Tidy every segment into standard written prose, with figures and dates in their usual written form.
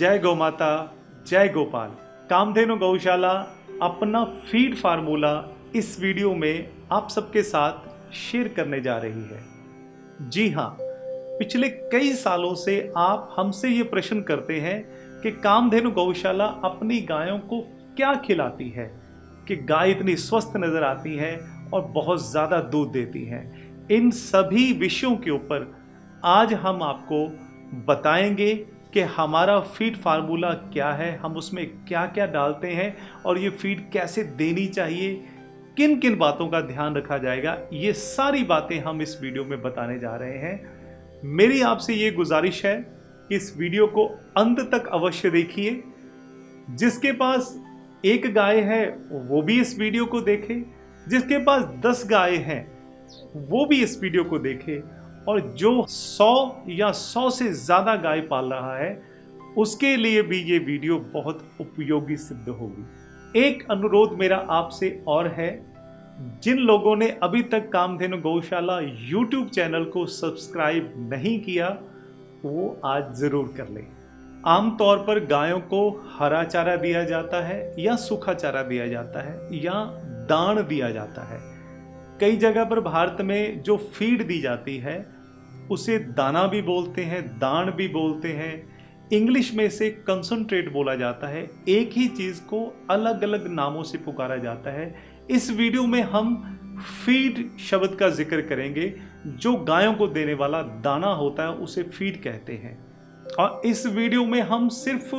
जय गौ माता, जय गोपाल। कामधेनु गौशाला अपना फीड फार्मूला इस वीडियो में आप सबके साथ शेयर करने जा रही है। जी हाँ, पिछले कई सालों से आप हमसे ये प्रश्न करते हैं कि कामधेनु गौशाला अपनी गायों को क्या खिलाती है कि गाय इतनी स्वस्थ नजर आती है और बहुत ज्यादा दूध देती है। इन सभी विषयों के ऊपर आज हम आपको बताएंगे कि हमारा फीड फार्मूला क्या है, हम उसमें क्या क्या डालते हैं और ये फीड कैसे देनी चाहिए, किन किन बातों का ध्यान रखा जाएगा, ये सारी बातें हम इस वीडियो में बताने जा रहे हैं। मेरी आपसे ये गुजारिश है कि इस वीडियो को अंत तक अवश्य देखिए। जिसके पास एक गाय है वो भी इस वीडियो को देखे, जिसके पास 10 गाय हैं वो भी इस वीडियो को देखे, और जो 100 या 100 से ज्यादा गाय पाल रहा है उसके लिए भी ये वीडियो बहुत उपयोगी सिद्ध होगी। एक अनुरोध मेरा आपसे और है, जिन लोगों ने अभी तक कामधेनु गौशाला YouTube चैनल को सब्सक्राइब नहीं किया वो आज जरूर कर लें। आमतौर पर गायों को हरा चारा दिया जाता है या सूखा चारा दिया जाता है या दान दिया जाता है। कई जगह पर भारत में जो फीड दी जाती है उसे दाना भी बोलते हैं, दान भी बोलते हैं, इंग्लिश में इसे कंसंट्रेट बोला जाता है। एक ही चीज को अलग अलग नामों से पुकारा जाता है। इस वीडियो में हम फीड शब्द का जिक्र करेंगे। जो गायों को देने वाला दाना होता है उसे फीड कहते हैं। और इस वीडियो में हम सिर्फ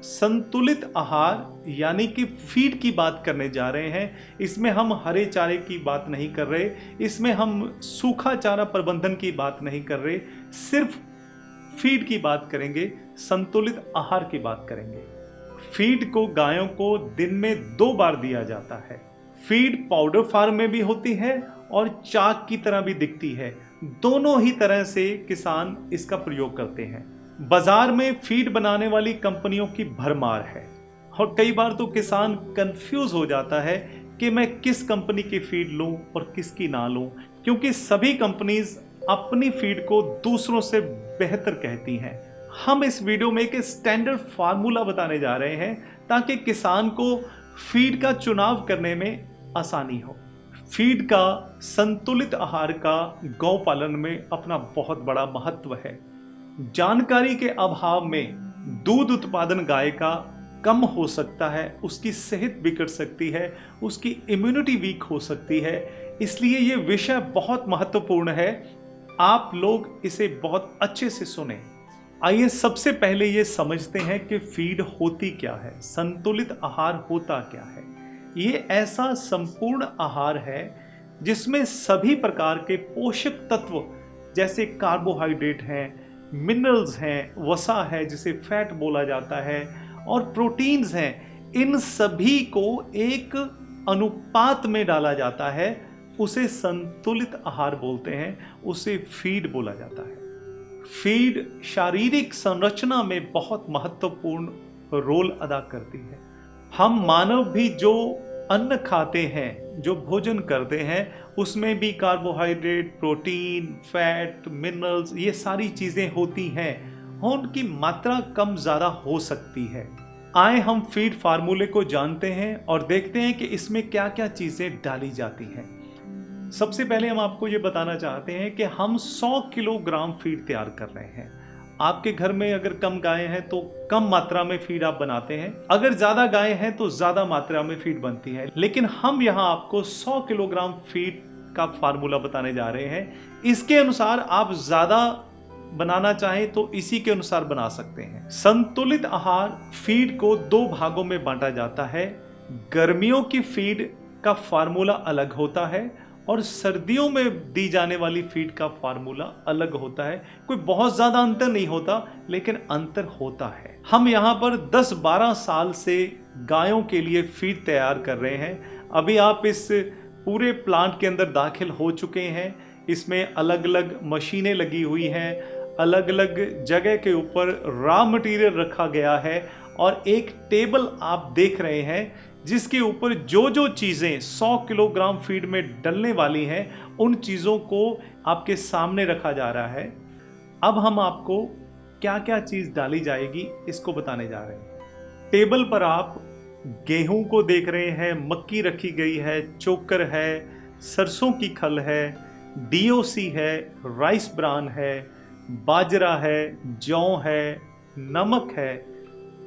संतुलित आहार यानी कि फीड की बात करने जा रहे हैं। इसमें हम हरे चारे की बात नहीं कर रहे, इसमें हम सूखा चारा प्रबंधन की बात नहीं कर रहे, सिर्फ फीड की बात करेंगे, संतुलित आहार की बात करेंगे। फीड को गायों को दिन में 2 बार दिया जाता है। फीड पाउडर फॉर्म में भी होती है और चाक की तरह भी दिखती है। दोनों ही तरह से किसान इसका प्रयोग करते हैं। बाजार में फीड बनाने वाली कंपनियों की भरमार है और कई बार तो किसान कंफ्यूज हो जाता है कि मैं किस कंपनी की फीड लूं और किसकी ना लूं, क्योंकि सभी कंपनीज अपनी फीड को दूसरों से बेहतर कहती हैं। हम इस वीडियो में एक स्टैंडर्ड फार्मूला बताने जा रहे हैं ताकि किसान को फीड का चुनाव करने में आसानी हो। फीड का, संतुलित आहार का गौ पालन में अपना बहुत बड़ा महत्व है। जानकारी के अभाव में दूध उत्पादन गाय का कम हो सकता है, उसकी सेहत बिगड़ सकती है, उसकी इम्यूनिटी वीक हो सकती है। इसलिए ये विषय बहुत महत्वपूर्ण है। आप लोग इसे बहुत अच्छे से सुने। आइए सबसे पहले ये समझते हैं कि फीड होती क्या है, संतुलित आहार होता क्या है। ये ऐसा संपूर्ण आहार है जिसमें सभी प्रकार के पोषक तत्व जैसे कार्बोहाइड्रेट हैं, मिनरल्स हैं, वसा है जिसे फैट बोला जाता है, और प्रोटीन्स हैं, इन सभी को एक अनुपात में डाला जाता है। उसे संतुलित आहार बोलते हैं, उसे फीड बोला जाता है। फीड शारीरिक संरचना में बहुत महत्वपूर्ण रोल अदा करती है। हम मानव भी जो अन्न खाते हैं, जो भोजन करते हैं, उसमें भी कार्बोहाइड्रेट, प्रोटीन, फैट, मिनरल्स, ये सारी चीजें होती हैं और उनकी मात्रा कम ज्यादा हो सकती है। आए हम फीड फार्मूले को जानते हैं और देखते हैं कि इसमें क्या क्या चीजें डाली जाती हैं। सबसे पहले हम आपको ये बताना चाहते हैं कि हम 100 किलोग्राम फीड तैयार कर रहे हैं। आपके घर में अगर कम गाय हैं तो कम मात्रा में फीड आप बनाते हैं, अगर ज्यादा गाय हैं तो ज्यादा मात्रा में फीड बनती है। लेकिन हम यहाँ आपको 100 किलोग्राम फीड का फार्मूला बताने जा रहे हैं। इसके अनुसार आप ज्यादा बनाना चाहें तो इसी के अनुसार बना सकते हैं। संतुलित आहार फीड को 2 भागों में बांटा जाता है। गर्मियों की फीड का फार्मूला अलग होता है और सर्दियों में दी जाने वाली फीड का फार्मूला अलग होता है। कोई बहुत ज्यादा अंतर नहीं होता, लेकिन अंतर होता है। हम यहाँ पर 10-12 साल से गायों के लिए फीड तैयार कर रहे हैं। अभी आप इस पूरे प्लांट के अंदर दाखिल हो चुके हैं। इसमें अलग अलग मशीनें लगी हुई हैं, अलग अलग जगह के ऊपर रॉ मटेरियल रखा गया है और एक टेबल आप देख रहे हैं जिसके ऊपर जो जो चीज़ें 100 किलोग्राम फीड में डलने वाली हैं उन चीज़ों को आपके सामने रखा जा रहा है। अब हम आपको क्या क्या चीज डाली जाएगी इसको बताने जा रहे हैं। टेबल पर आप गेहूं को देख रहे हैं, मक्की रखी गई है, चोकर है, सरसों की खल है, डीओसी है, राइस ब्रान है, बाजरा है, जौ है, नमक है,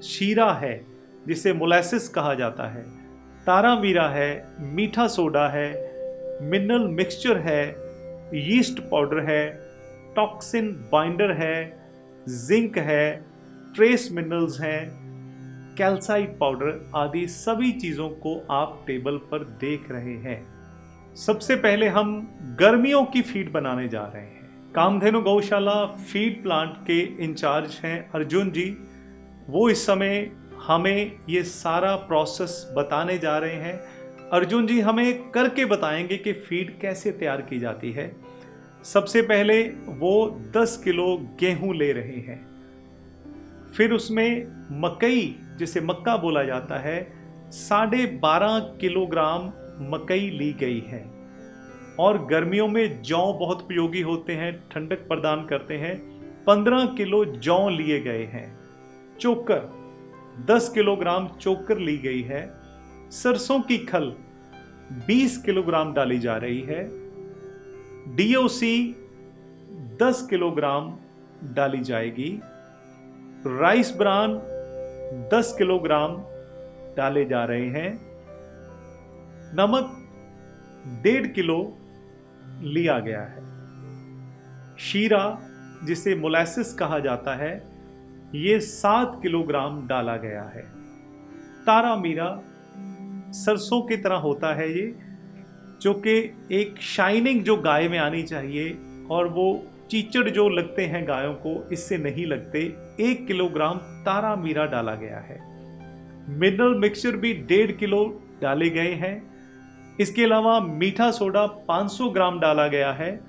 शीरा है जिसे मोलासिस कहा जाता है, तारा मीरा है, मीठा सोडा है, मिनरल मिक्सचर है, यीस्ट पाउडर है, टॉक्सिन बाइंडर है, जिंक है, ट्रेस मिनरल्स हैं, कैल्साइट पाउडर आदि सभी चीजों को आप टेबल पर देख रहे हैं। सबसे पहले हम गर्मियों की फीड बनाने जा रहे हैं। कामधेनु गौशाला फीड प्लांट के इंचार्ज हैं अर्जुन जी। वो इस समय हमें ये सारा प्रोसेस बताने जा रहे हैं। अर्जुन जी हमें करके बताएंगे कि फीड कैसे तैयार की जाती है। सबसे पहले वो 10 किलो गेहूं ले रहे हैं, फिर उसमें मकई जिसे मक्का बोला जाता है 12.5 किलोग्राम मकई ली गई है। और गर्मियों में जौ बहुत उपयोगी होते हैं, ठंडक प्रदान करते हैं, 15 किलो जौ लिए गए हैं। चोकर 10 किलोग्राम चोकर ली गई है। सरसों की खल 20 किलोग्राम डाली जा रही है। डीओसी 10 किलोग्राम डाली जाएगी। राइस ब्रान 10 किलोग्राम डाले जा रहे हैं। नमक 1.5 किलो लिया गया है। शीरा जिसे मोलासिस कहा जाता है ये 7 किलोग्राम डाला गया है। तारा मीरा सरसों की तरह होता है ये, जो कि एक शाइनिंग जो गाय में आनी चाहिए और वो चीचड़ जो लगते हैं गायों को इससे नहीं लगते, 1 किलोग्राम तारा मीरा डाला गया है। मिनरल मिक्सचर भी 1.5 किलो डाले गए हैं। इसके अलावा मीठा सोडा 500 ग्राम डाला गया है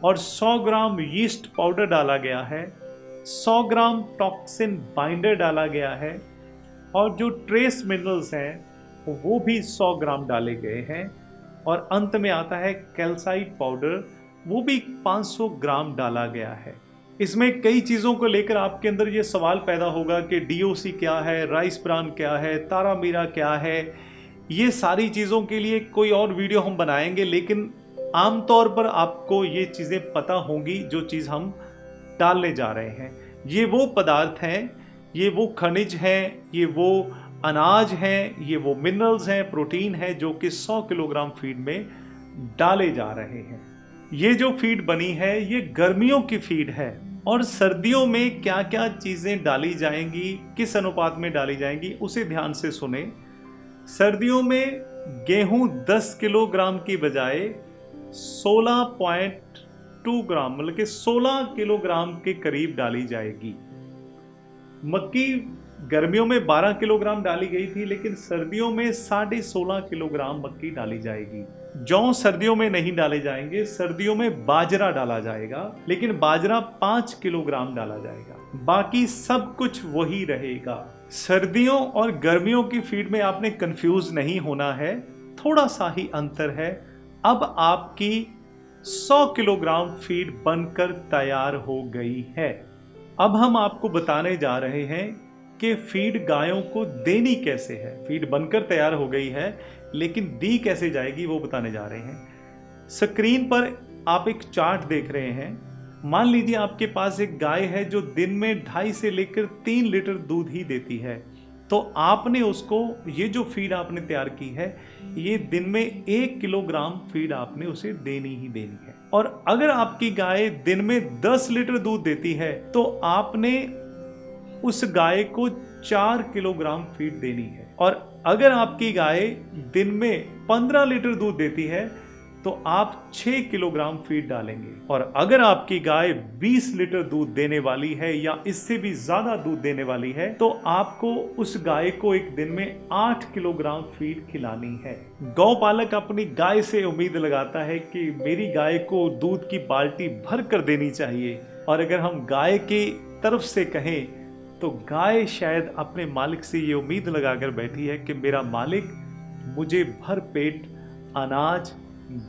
और 100 ग्राम यीस्ट पाउडर डाला गया है। 100 ग्राम टॉक्सिन बाइंडर डाला गया है और जो ट्रेस मिनरल्स हैं वो भी 100 ग्राम डाले गए हैं। और अंत में आता है कैल्साइट पाउडर, वो भी 500 ग्राम डाला गया है। इसमें कई चीज़ों को लेकर आपके अंदर ये सवाल पैदा होगा कि डीओसी क्या है, राइस ब्रान क्या है, तारा मीरा क्या है। ये सारी चीज़ों के लिए कोई और वीडियो हम बनाएंगे, लेकिन आमतौर पर आपको ये चीज़ें पता होंगी जो चीज़ हम डालने जा रहे हैं। ये वो पदार्थ हैं, ये वो खनिज हैं, ये वो अनाज हैं, ये वो मिनरल्स हैं, प्रोटीन है जो कि 100 किलोग्राम फीड में डाले जा रहे हैं। ये जो फीड बनी है ये गर्मियों की फीड है। और सर्दियों में क्या क्या चीज़ें डाली जाएंगी, किस अनुपात में डाली जाएंगी उसे ध्यान से सुने। सर्दियों में गेहूं 10 किलोग्राम की बजाय 16.2 ग्राम मतलब कि 16 किलोग्राम के करीब डाली जाएगी। मक्की गर्मियों में 12 किलोग्राम डाली गई थी, लेकिन सर्दियों में 16.5 किलोग्राम मक्की डाली जाएगी। जौ सर्दियों में नहीं डाले जाएंगे, सर्दियों में बाजरा डाला जाएगा, लेकिन बाजरा 5 किलोग्राम डाला जाएगा। बाकी सब कुछ वही रहेगा। सर्दियों और गर्मियों की फीड में आपने कंफ्यूज नहीं होना है, थोड़ा सा ही अंतर है। अब आपकी 100 किलोग्राम फीड बनकर तैयार हो गई है। अब हम आपको बताने जा रहे हैं कि फीड गायों को देनी कैसे है। फीड बनकर तैयार हो गई है, लेकिन दी कैसे जाएगी वो बताने जा रहे हैं। स्क्रीन पर आप एक चार्ट देख रहे हैं। मान लीजिए आपके पास एक गाय है जो दिन में 2.5 से लेकर 3 लीटर दूध ही देती है, तो आपने उसको ये जो फीड आपने तैयार की है ये दिन में 1 किलोग्राम फीड आपने उसे देनी ही देनी है। और अगर आपकी गाय दिन में 10 लीटर दूध देती है तो आपने उस गाय को 4 किलोग्राम फीड देनी है। और अगर आपकी गाय दिन में 15 लीटर दूध देती है तो आप 6 किलोग्राम फीड डालेंगे। और अगर आपकी गाय 20 लीटर दूध देने वाली है या इससे भी ज्यादा दूध देने वाली है तो आपको उस गाय को एक दिन में 8 किलोग्राम फीड खिलानी है। गौपालक अपनी गाय से उम्मीद लगाता है कि मेरी गाय को दूध की बाल्टी भर कर देनी चाहिए, और अगर हम गाय की तरफ से कहें तो गाय शायद अपने मालिक से ये उम्मीद लगाकर बैठी है कि मेरा मालिक मुझे भर पेट अनाज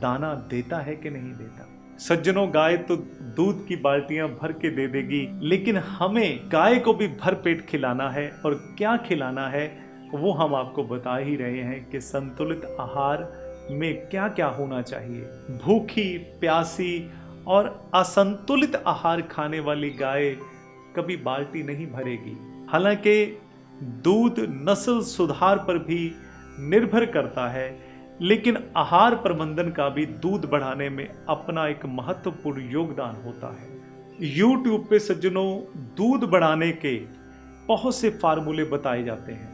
दाना देता है कि नहीं देता। सज्जनों, गाय तो दूध की बाल्टियां भर के दे देगी, लेकिन हमें गाय को भी भर पेट खिलाना है। और क्या खिलाना है वो हम आपको बता ही रहे हैं कि संतुलित आहार में क्या क्या होना चाहिए। भूखी, प्यासी और असंतुलित आहार खाने वाली गाय कभी बाल्टी नहीं भरेगी। हालांकि दूध नस्ल सुधार पर भी निर्भर करता है, लेकिन आहार प्रबंधन का भी दूध बढ़ाने में अपना एक महत्वपूर्ण योगदान होता है। YouTube पे सज्जनों, दूध बढ़ाने के बहुत से फार्मूले बताए जाते हैं।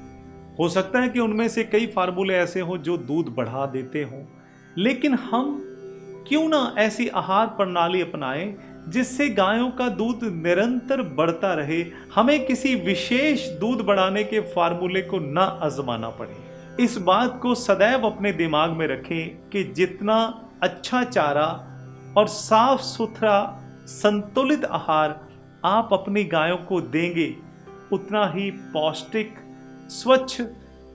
हो सकता है कि उनमें से कई फार्मूले ऐसे हों जो दूध बढ़ा देते हों, लेकिन हम क्यों ना ऐसी आहार प्रणाली अपनाएं जिससे गायों का दूध निरंतर बढ़ता रहे। हमें किसी विशेष दूध बढ़ाने के फार्मूले को ना आजमाना पड़े। इस बात को सदैव अपने दिमाग में रखें कि जितना अच्छा चारा और साफ सुथरा संतुलित आहार आप अपनी गायों को देंगे, उतना ही पौष्टिक, स्वच्छ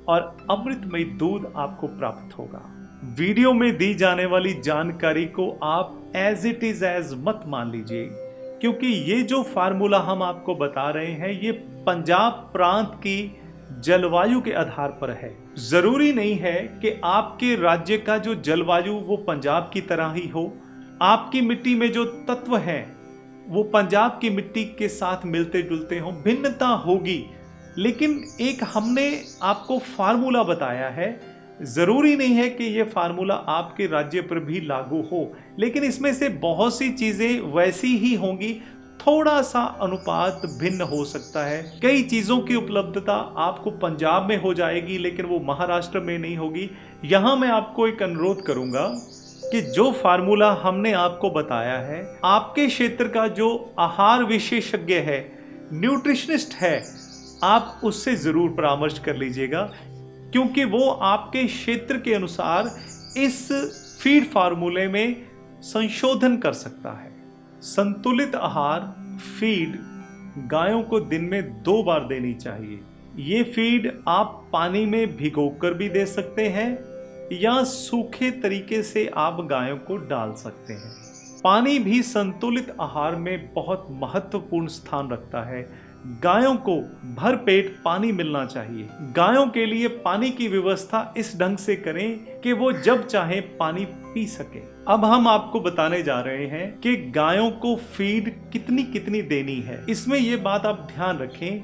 और अमृतमय दूध आपको प्राप्त होगा। वीडियो में दी जाने वाली जानकारी को आप एज इट इज एज मत मान लीजिए, क्योंकि ये जो फार्मूला हम आपको बता रहे हैं ये पंजाब प्रांत की जलवायु के आधार पर है। जरूरी नहीं है कि आपके राज्य का जो जलवायु वो पंजाब की तरह ही हो। आपकी मिट्टी में जो तत्व हैं वो पंजाब की मिट्टी के साथ मिलते जुलते हों, भिन्नता होगी, लेकिन एक हमने आपको फार्मूला बताया है। जरूरी नहीं है कि यह फार्मूला आपके राज्य पर भी लागू हो, लेकिन इसमें से बहुत सी चीजें वैसी ही होंगी, थोड़ा सा अनुपात भिन्न हो सकता है। कई चीजों की उपलब्धता आपको पंजाब में हो जाएगी, लेकिन वो महाराष्ट्र में नहीं होगी। यहां मैं आपको एक अनुरोध करूंगा कि जो फार्मूला हमने आपको बताया है, आपके क्षेत्र का जो आहार विशेषज्ञ है, न्यूट्रिशनिस्ट है, आप उससे जरूर परामर्श कर लीजिएगा, क्योंकि वो आपके क्षेत्र के अनुसार इस फीड फार्मूले में संशोधन कर सकता है। संतुलित आहार फीड गायों को दिन में 2 बार देनी चाहिए। ये फीड आप पानी में भिगोकर भी दे सकते हैं या सूखे तरीके से आप गायों को डाल सकते हैं। पानी भी संतुलित आहार में बहुत महत्वपूर्ण स्थान रखता है। गायों को भर पेट पानी मिलना चाहिए। गायों के लिए पानी की व्यवस्था इस ढंग से करें कि वो जब चाहे पानी पी सके। अब हम आपको बताने जा रहे हैं कि गायों को फीड कितनी कितनी देनी है। इसमें ये बात आप ध्यान रखें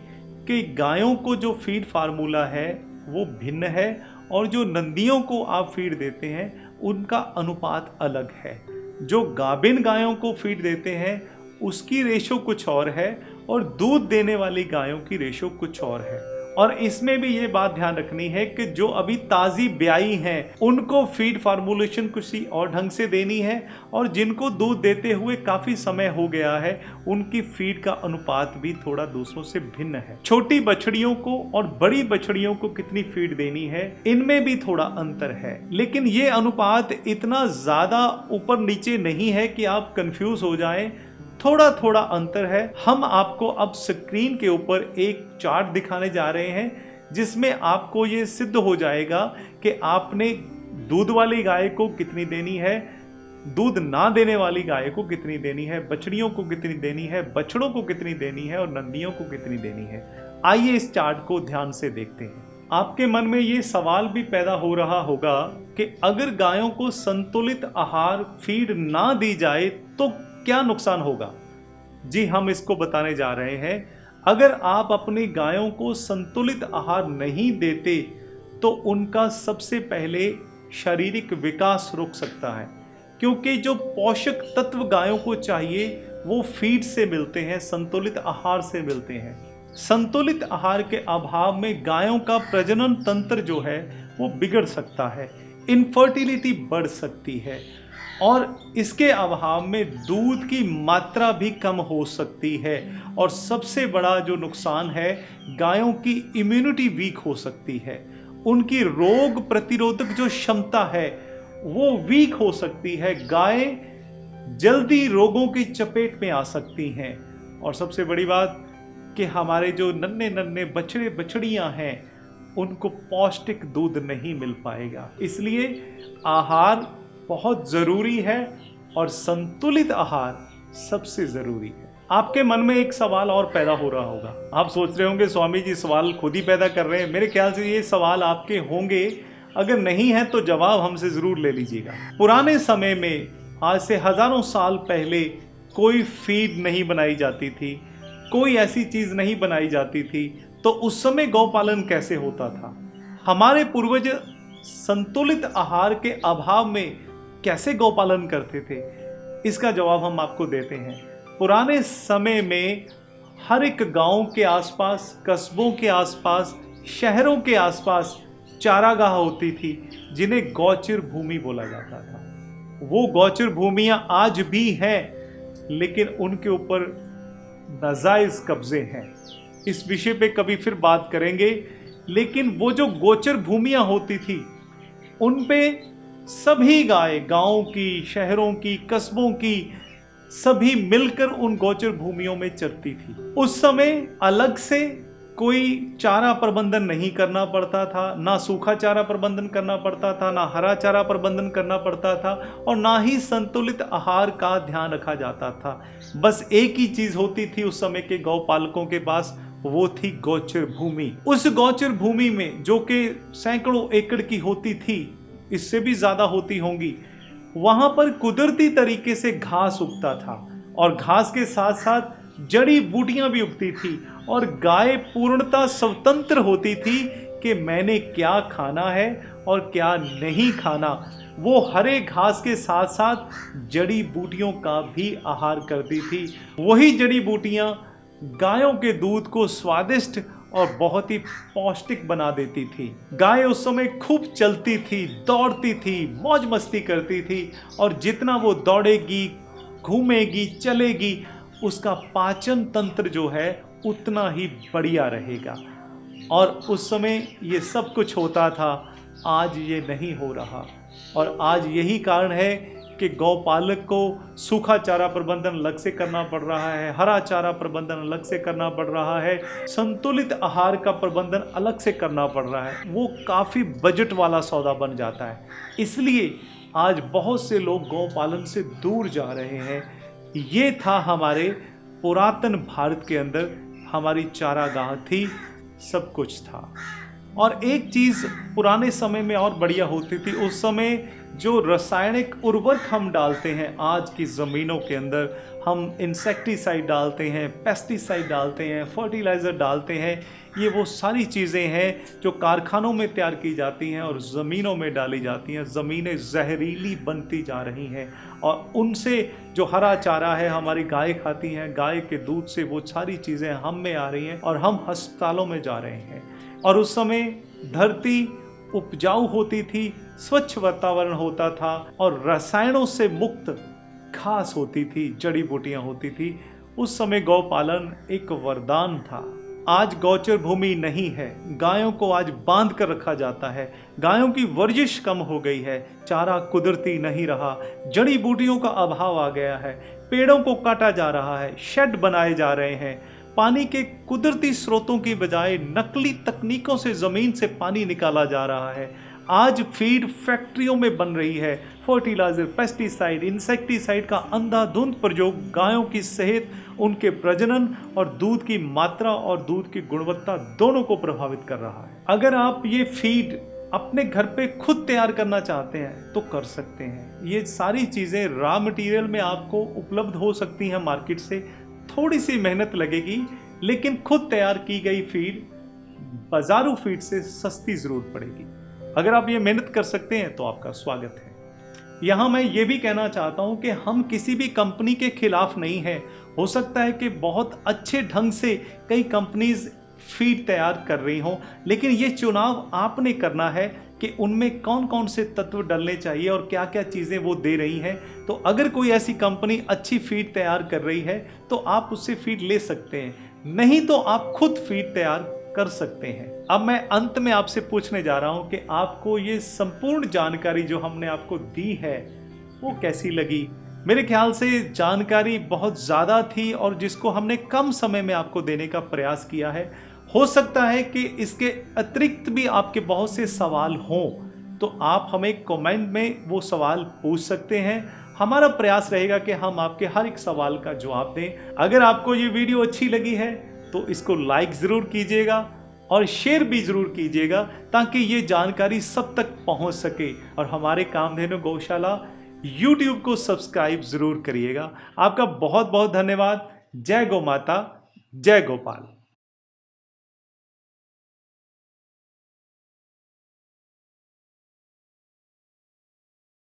कि गायों को जो फीड फार्मूला है वो भिन्न है, और जो नंदियों को आप फीड देते हैं उनका अनुपात अलग है। जो गाभिन गायों को फीड देते हैं उसकी रेशो कुछ और है, और दूध देने वाली गायों की रेशो कुछ और है। और इसमें भी ये बात ध्यान रखनी है कि जो अभी ताज़ी ब्याई हैं उनको फीड फार्मूलेशन किसी और ढंग से देनी है, और जिनको दूध देते हुए काफ़ी समय हो गया है उनकी फीड का अनुपात भी थोड़ा दूसरों से भिन्न है। छोटी बछड़ियों को और बड़ी बछड़ियों को कितनी फीड देनी है, इनमें भी थोड़ा अंतर है, लेकिन ये अनुपात इतना ज़्यादा ऊपर नीचे नहीं है कि आप कंफ्यूज हो जाएं। थोड़ा थोड़ा अंतर है। हम आपको अब स्क्रीन के ऊपर एक चार्ट दिखाने जा रहे हैं जिसमें आपको ये सिद्ध हो जाएगा कि आपने दूध वाली गाय को कितनी देनी है, दूध ना देने वाली गाय को कितनी देनी है, बछड़ियों को कितनी देनी है, बछड़ों को कितनी देनी है और नंदियों को कितनी देनी है। आइए इस चार्ट को ध्यान से देखते हैं। आपके मन में ये सवाल भी पैदा हो रहा होगा कि अगर गायों को संतुलित आहार फीड ना दी जाए तो क्या नुकसान होगा। जी, हम इसको बताने जा रहे हैं। अगर आप अपनी गायों को संतुलित आहार नहीं देते तो उनका सबसे पहले शारीरिक विकास रुक सकता है, क्योंकि जो पोषक तत्व गायों को चाहिए वो फीड से मिलते हैं, संतुलित आहार से मिलते हैं। संतुलित आहार के अभाव में गायों का प्रजनन तंत्र जो है वो बिगड़ सकता है, इनफर्टिलिटी बढ़ सकती है, और इसके अभाव में दूध की मात्रा भी कम हो सकती है। और सबसे बड़ा जो नुकसान है, गायों की इम्यूनिटी वीक हो सकती है, उनकी रोग प्रतिरोधक जो क्षमता है वो वीक हो सकती है। गाय जल्दी रोगों की चपेट में आ सकती हैं, और सबसे बड़ी बात कि हमारे जो नन्हे नन्हे बछड़े बछड़ियां हैं उनको पौष्टिक दूध नहीं मिल पाएगा। इसलिए आहार बहुत ज़रूरी है, और संतुलित आहार सबसे जरूरी है। आपके मन में एक सवाल और पैदा हो रहा होगा, आप सोच रहे होंगे स्वामी जी सवाल खुद ही पैदा कर रहे हैं। मेरे ख्याल से ये सवाल आपके होंगे, अगर नहीं है तो जवाब हमसे जरूर ले लीजिएगा। पुराने समय में, आज से हजारों साल पहले, कोई फीड नहीं बनाई जाती थी, कोई ऐसी चीज नहीं बनाई जाती थी, तो उस समय गौपालन कैसे होता था? हमारे पूर्वज संतुलित आहार के अभाव में कैसे गौपालन करते थे? इसका जवाब हम आपको देते हैं। पुराने समय में हर एक गांव के आसपास, कस्बों के आसपास, शहरों के आसपास चारागाह होती थी, जिन्हें गौचर भूमि बोला जाता था। वो गौचर भूमियां आज भी हैं, लेकिन उनके ऊपर नाजायज कब्जे हैं। इस विषय पे कभी फिर बात करेंगे। लेकिन वो जो गोचर भूमियां होती थी, उन पे सभी गाय, गांव की, शहरों की, कस्बों की, सभी मिलकर उन गोचर भूमियों में चरती थी। उस समय अलग से कोई चारा प्रबंधन नहीं करना पड़ता था, ना सूखा चारा प्रबंधन करना पड़ता था, ना हरा चारा प्रबंधन करना पड़ता था, और ना ही संतुलित आहार का ध्यान रखा जाता था। बस एक ही चीज होती थी उस समय के गौपालकों के पास, वो थी गोचर भूमि। उस गोचर भूमि में, जो कि सैकड़ों एकड़ की होती थी, इससे भी ज्यादा होती होंगी, वहां पर कुदरती तरीके से घास उगता था, और घास के साथ साथ जड़ी बूटियां भी उगती थी, और गाय पूर्णतः स्वतंत्र होती थी कि मैंने क्या खाना है और क्या नहीं खाना। वो हरे घास के साथ साथ जड़ी बूटियों का भी आहार करती थी। वही जड़ी बूटियां गायों के दूध को स्वादिष्ट और बहुत ही पौष्टिक बना देती थी। गाय उस समय खूब चलती थी, दौड़ती थी, मौज मस्ती करती थी, और जितना वो दौड़ेगी, घूमेगी, चलेगी, उसका पाचन तंत्र जो है उतना ही बढ़िया रहेगा। और उस समय ये सब कुछ होता था, आज ये नहीं हो रहा। और आज यही कारण है कि गौपालक को सूखा चारा प्रबंधन अलग से करना पड़ रहा है, हरा चारा प्रबंधन अलग से करना पड़ रहा है, संतुलित आहार का प्रबंधन अलग से करना पड़ रहा है। वो काफ़ी बजट वाला सौदा बन जाता है। इसलिए आज बहुत से लोग गौपालन से दूर जा रहे हैं। ये था हमारे पुरातन भारत के अंदर, हमारी चारागाह थी, सब कुछ था। और एक चीज़ पुराने समय में और बढ़िया होती थी, उस समय जो रासायनिक उर्वरक हम डालते हैं आज की ज़मीनों के अंदर, हम इंसेक्टिसाइड डालते हैं, पेस्टिसाइड डालते हैं, फर्टिलाइज़र डालते हैं, ये वो सारी चीज़ें हैं जो कारखानों में तैयार की जाती हैं और ज़मीनों में डाली जाती हैं। ज़मीनें जहरीली बनती जा रही हैं, और उनसे जो हरा चारा है हमारी गाय खाती हैं, गाय के दूध से वो सारी चीज़ें हम में आ रही हैं, और हम अस्पतालों में जा रहे हैं। और उस समय धरती उपजाऊ होती थी, स्वच्छ वातावरण होता था, और रसायनों से मुक्त घास होती थी, जड़ी बूटियां होती थी। उस समय गौपालन एक वरदान था। आज गौचर भूमि नहीं है, गायों को आज बांध कर रखा जाता है, गायों की वर्जिश कम हो गई है, चारा कुदरती नहीं रहा, जड़ी बूटियों का अभाव आ गया है, पेड़ों को काटा जा रहा है, शेड बनाए जा रहे हैं, पानी के कुदरती स्रोतों की बजाय नकली तकनीकों से जमीन से पानी निकाला जा रहा है। आज फीड फैक्ट्रियों में बन रही है, फर्टिलाइजर, पेस्टिसाइड, इंसेक्टिसाइड का अंधाधुंध प्रयोग गायों की सेहत, उनके प्रजनन और दूध की मात्रा और दूध की गुणवत्ता दोनों को प्रभावित कर रहा है। अगर आप ये फीड अपने घर पे खुद तैयार करना चाहते हैं तो कर सकते हैं। ये सारी चीज़ें रॉ मटेरियल में आपको उपलब्ध हो सकती हैं मार्केट से। थोड़ी सी मेहनत लगेगी, लेकिन खुद तैयार की गई फीड बाजारू फीड से सस्ती जरूर पड़ेगी। अगर आप ये मेहनत कर सकते हैं तो आपका स्वागत है। यहाँ मैं ये भी कहना चाहता हूँ कि हम किसी भी कंपनी के खिलाफ नहीं हैं। हो सकता है कि बहुत अच्छे ढंग से कई कंपनीज फीड तैयार कर रही हों, लेकिन ये चुनाव आपने करना है कि उनमें कौन कौन से तत्व डलने चाहिए और क्या क्या चीज़ें वो दे रही हैं। तो अगर कोई ऐसी कंपनी अच्छी फीड तैयार कर रही है तो आप उससे फीड ले सकते हैं, नहीं तो आप खुद फीड तैयार कर सकते हैं। अब मैं अंत में आपसे पूछने जा रहा हूं कि आपको ये संपूर्ण जानकारी जो हमने आपको दी है वो कैसी लगी। मेरे ख्याल से जानकारी बहुत ज़्यादा थी और जिसको हमने कम समय में आपको देने का प्रयास किया है। हो सकता है कि इसके अतिरिक्त भी आपके बहुत से सवाल हों, तो आप हमें कमेंट में वो सवाल पूछ सकते हैं। हमारा प्रयास रहेगा कि हम आपके हर एक सवाल का जवाब दें। अगर आपको ये वीडियो अच्छी लगी है तो इसको लाइक ज़रूर कीजिएगा और शेयर भी ज़रूर कीजिएगा ताकि ये जानकारी सब तक पहुंच सके। और हमारे कामधेनु गौशाला YouTube को सब्सक्राइब ज़रूर करिएगा। आपका बहुत बहुत धन्यवाद। जय गौ माता, जय गोपाल।